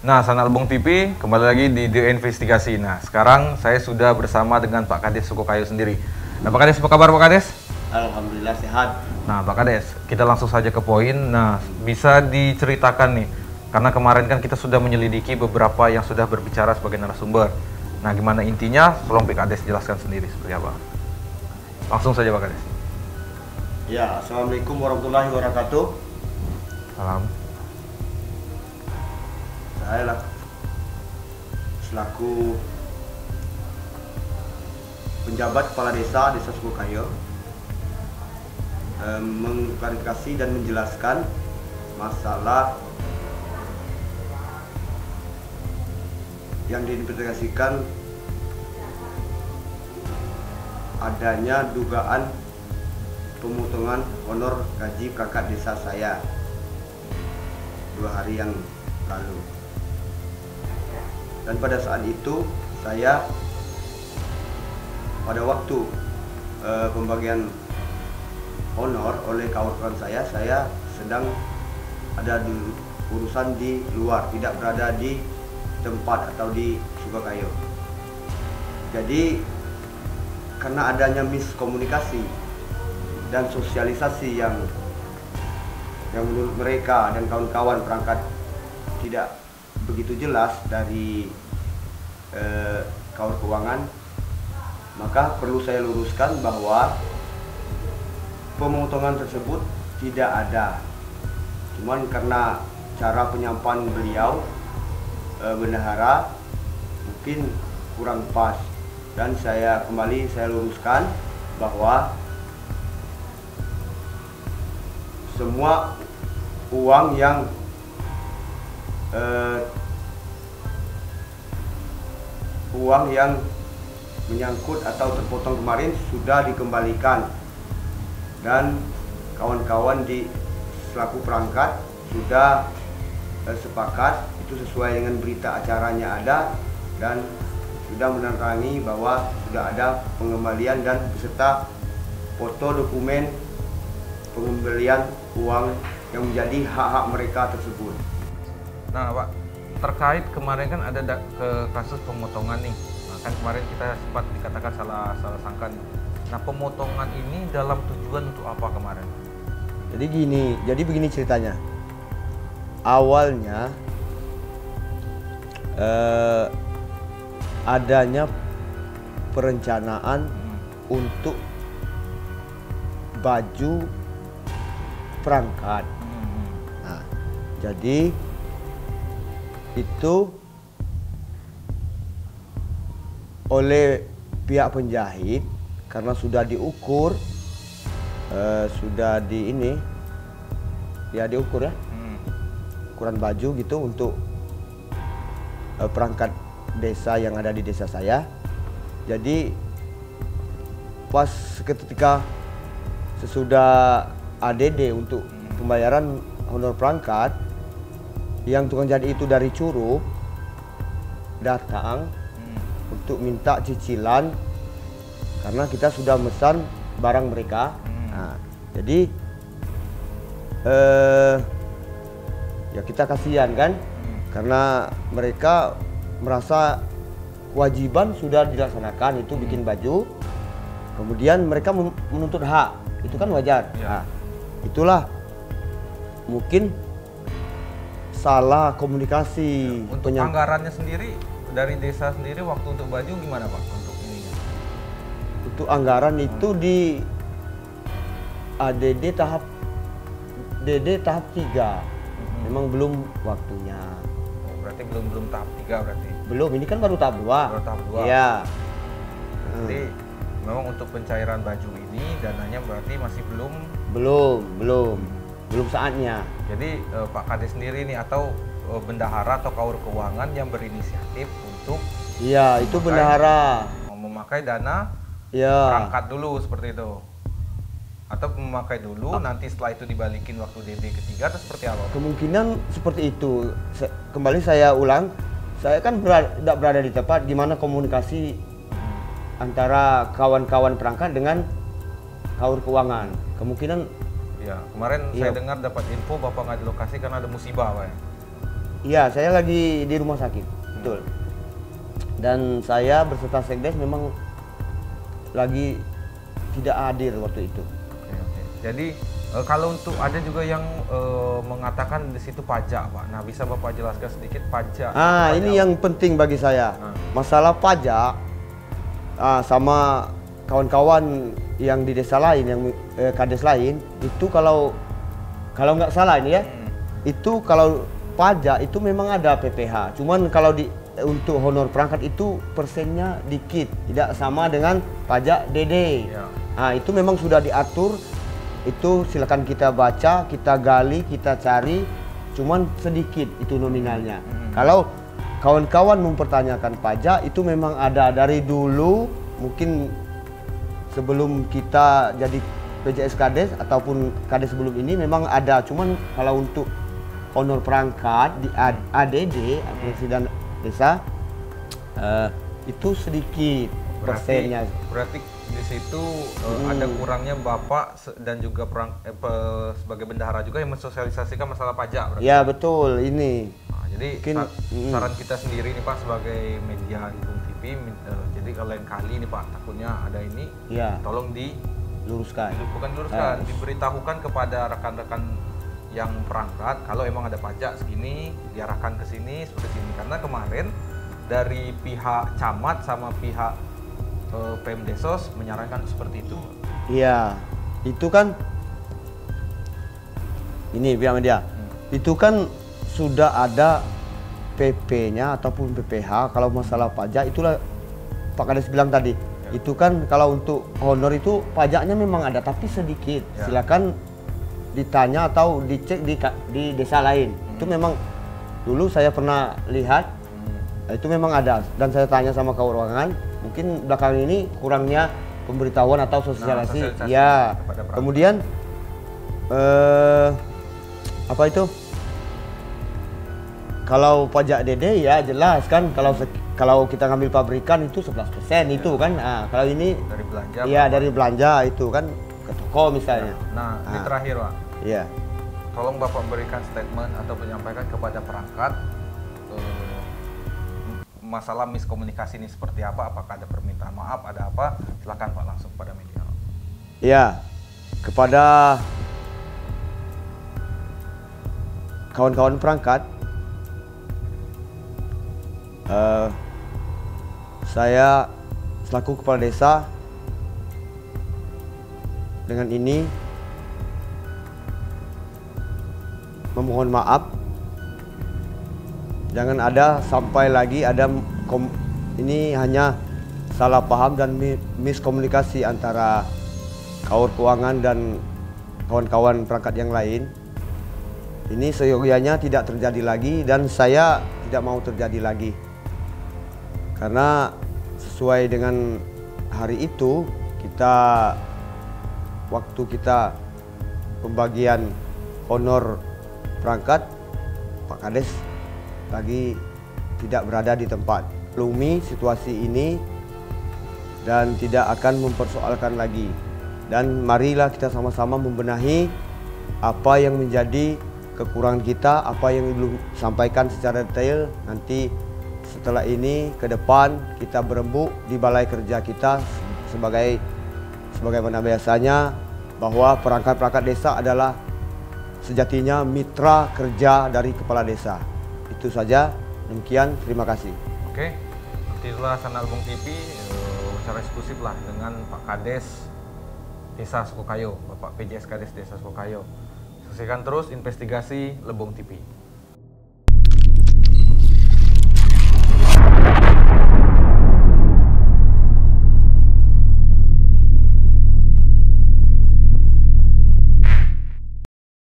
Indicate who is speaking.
Speaker 1: Nah, Sanalbong TV kembali lagi di The Investigasi. Nah, sekarang saya sudah bersama dengan Pak Kades Sukokayo sendiri. Nah, Pak Kades, apa kabar Pak Kades?
Speaker 2: Alhamdulillah sehat.
Speaker 1: Nah, Pak Kades, kita langsung saja ke poin. Nah, bisa diceritakan nih, karena kemarin kan kita sudah menyelidiki beberapa yang sudah berbicara sebagai narasumber. Nah, gimana intinya? Tolong Pak Kades jelaskan sendiri seperti apa. Langsung saja Pak Kades.
Speaker 2: Ya, Assalamualaikum warahmatullahi wabarakatuh.
Speaker 1: Salam.
Speaker 2: Saya lah selaku penjabat kepala desa Sukokayo mengklarifikasi dan menjelaskan masalah yang diinvestigasikan adanya dugaan pemotongan honor gaji perangkat desa saya 2 hari yang lalu. Dan pada saat itu saya pada waktu pembagian honor oleh kawan-kawan saya sedang ada di urusan di luar, tidak berada di tempat atau di Sukokayo. Jadi karena adanya miskomunikasi dan sosialisasi yang menurut mereka dan kawan-kawan perangkat tidak begitu jelas dari kawan keuangan, maka perlu saya luruskan bahwa pemotongan tersebut tidak ada. Cuman karena cara penyampaian beliau bendahara mungkin kurang pas, dan saya luruskan bahwa semua uang yang menyangkut atau terpotong kemarin sudah dikembalikan, dan kawan-kawan di selaku perangkat sudah sepakat itu sesuai dengan berita acaranya ada, dan sudah menandatangani bahwa sudah ada pengembalian dan beserta foto dokumen pengembalian uang yang menjadi hak-hak mereka tersebut.
Speaker 1: Nah, Pak, terkait kemarin kan ada kasus pemotongan nih. Nah, kan kemarin kita sempat dikatakan salah sangka nih. Nah, pemotongan ini dalam tujuan untuk apa kemarin?
Speaker 2: Jadi begini ceritanya. Awalnya adanya perencanaan untuk baju perangkat. Nah, jadi itu oleh pihak penjahit karena sudah diukur, sudah diukur ya, ukuran baju gitu untuk perangkat desa yang ada di desa saya. Jadi pas ketika sesudah ADD untuk pembayaran honor perangkat, yang tukang jahit itu dari Curug datang untuk minta cicilan karena kita sudah mesan barang mereka. Nah, jadi ya kita kasihan kan, karena mereka merasa kewajiban sudah dilaksanakan, itu bikin baju, kemudian mereka menuntut hak, itu kan wajar. Nah, itulah mungkin salah komunikasi.
Speaker 1: Untuk anggarannya sendiri dari desa sendiri waktu untuk baju gimana Pak untuk ininya?
Speaker 2: Untuk anggaran itu di ADD tahap 3. Memang belum waktunya.
Speaker 1: Oh, berarti belum tahap 3 berarti.
Speaker 2: Belum, ini kan baru tahap 2.
Speaker 1: Baru tahap 2.
Speaker 2: Iya.
Speaker 1: Jadi memang untuk pencairan baju ini dananya berarti masih
Speaker 2: belum saatnya.
Speaker 1: Jadi Pak Kades sendiri nih atau bendahara atau kaur keuangan yang berinisiatif untuk
Speaker 2: itu bendahara
Speaker 1: memakai dana perangkat dulu seperti itu, atau memakai dulu nanti setelah itu dibalikin waktu DD ketiga atau seperti apa?
Speaker 2: Kemungkinan seperti itu. Kembali saya ulang, saya kan tidak berada di tempat. Gimana komunikasi antara kawan-kawan perangkat dengan kaur keuangan? Kemungkinan
Speaker 1: ya kemarin saya dengar dapat info Bapak nggak di lokasi karena ada musibah Pak ya?
Speaker 2: Iya, saya lagi di rumah sakit, betul. Dan saya berserta Sekdes memang lagi tidak hadir waktu itu.
Speaker 1: Oke, oke. Jadi kalau untuk ada juga yang mengatakan di situ pajak, Pak. Nah, bisa Bapak jelaskan sedikit pajak?
Speaker 2: Ini yang penting bagi saya. Masalah pajak sama kawan-kawan yang di desa lain, yang kades lain, itu kalau nggak salah ini ya, itu kalau pajak itu memang ada PPh. Cuman kalau untuk honor perangkat itu persennya dikit, tidak sama dengan pajak DD.
Speaker 1: Ya.
Speaker 2: Nah, itu memang sudah diatur. Itu silakan kita baca, kita gali, kita cari. Cuman sedikit itu nominalnya. Kalau kawan-kawan mempertanyakan pajak itu memang ada dari dulu, mungkin sebelum kita jadi PJS Kades ataupun Kades sebelum ini memang ada. Cuman kalau untuk honor perangkat di ADD, Presiden Desa, itu sedikit persennya.
Speaker 1: Berarti di situ ada kurangnya Bapak dan juga sebagai bendahara juga yang mensosialisasikan masalah pajak. Berarti.
Speaker 2: Ya betul ini.
Speaker 1: Nah, jadi saran kita sendiri nih Pak sebagai media di Bung TV, jadi kalau lain kali nih Pak takutnya ada ini,
Speaker 2: ya,
Speaker 1: tolong bukan diluruskan, diberitahukan kepada rekan-rekan yang perangkat kalau emang ada pajak segini diarahkan ke sini seperti ini, karena kemarin dari pihak camat sama pihak Pemdesos menyarankan seperti itu.
Speaker 2: Iya, itu kan ini pihak media. Itu kan sudah ada PP-nya ataupun PPh kalau masalah pajak. Itulah Pak Kades bilang tadi. Ya. Itu kan kalau untuk honor itu pajaknya memang ada tapi sedikit. Ya. Silakan ditanya atau dicek di desa lain. Itu memang dulu saya pernah lihat. Itu memang ada dan saya tanya sama keuangan, mungkin belakang ini kurangnya pemberitahuan atau sosialisasi. Ya. Kemudian apa itu? Kalau pajak DD ya jelas kan, kalau kita ngambil pabrikan itu 11% itu kan. Nah, kalau ini
Speaker 1: dari belanja.
Speaker 2: Iya, dari belanja itu kan ke toko misalnya.
Speaker 1: Nah, ini terakhir, Pak.
Speaker 2: Iya.
Speaker 1: Tolong Bapak berikan statement atau menyampaikan kepada perangkat masalah miskomunikasi ini seperti apa, apakah ada permintaan maaf, ada apa, silakan Pak langsung pada media.
Speaker 2: Ya, kepada kawan-kawan perangkat, saya selaku kepala desa dengan ini memohon maaf. Jangan ada sampai lagi ada ini hanya salah paham dan miskomunikasi antara kaur keuangan dan kawan-kawan perangkat yang lain. Ini seyogyanya tidak terjadi lagi dan saya tidak mau terjadi lagi. Karena sesuai dengan hari itu waktu kita pembagian honor perangkat, Pak Kades lagi tidak berada di tempat. Lumi situasi ini dan tidak akan mempersoalkan lagi. Dan marilah kita sama-sama membenahi apa yang menjadi kekurangan kita, apa yang belum sampaikan secara detail. Nanti setelah ini ke depan kita berembuk di balai kerja kita sebagaimana biasanya, bahwa perangkat-perangkat desa adalah sejatinya mitra kerja dari kepala desa. Itu saja, demikian, terima kasih.
Speaker 1: Oke, itulah Channel Bung TV wawancara eksklusif lah dengan Pak Kades Desa Sukokayo, Bapak PJS Kades Desa Sukokayo. Saksikan terus investigasi Lebong TV.